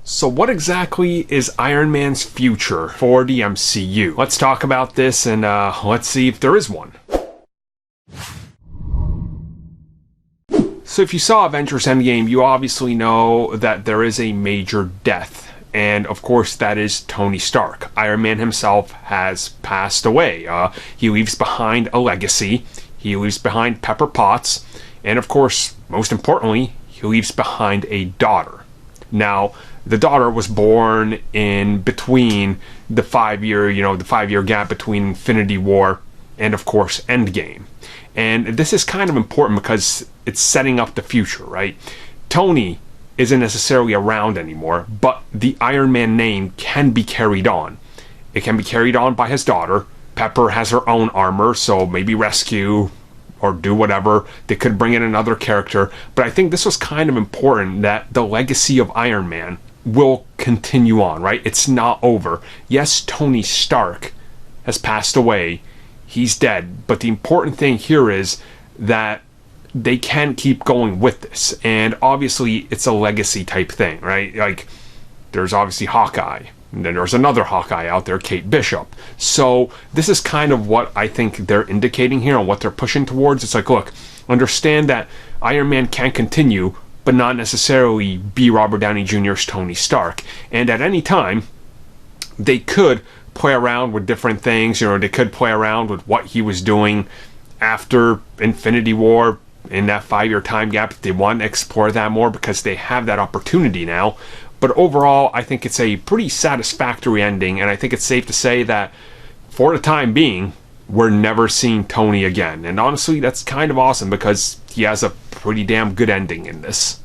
So what exactly is Iron Man's future for the MCU? Let's talk about this and let's see if there is one. So if you saw Avengers Endgame, you obviously know that there is a major death. And of course that is Tony Stark. Iron Man himself has passed away. He leaves behind a legacy. He leaves behind Pepper Potts. And of course, most importantly, he leaves behind a daughter. Now, the daughter was born in between the 5-year gap between Infinity War and, of course, Endgame. And this is kind of important because it's setting up the future, right? Tony isn't necessarily around anymore, but the Iron Man name can be carried on. It can be carried on by his daughter. Pepper has her own armor, so maybe rescue or do whatever. They could bring in another character. But I think this was kind of important that the legacy of Iron Man will continue on, right? It's not over. Yes, Tony Stark has passed away. He's dead. But the important thing here is that they can keep going with this. And obviously, it's a legacy type thing, right? Like, there's obviously Hawkeye. And then there's another Hawkeye out there, Kate Bishop. So this is kind of what I think they're indicating here and what they're pushing towards. It's like, look, understand that Iron Man can continue, but not necessarily be Robert Downey Jr.'s Tony Stark. And at any time, they could play around with different things. They could play around with what he was doing after Infinity War in that 5-year time gap. They want to explore that more because they have that opportunity now. But overall, I think it's a pretty satisfactory ending, and I think it's safe to say that for the time being, we're never seeing Tony again. And honestly, that's kind of awesome because he has a pretty damn good ending in this.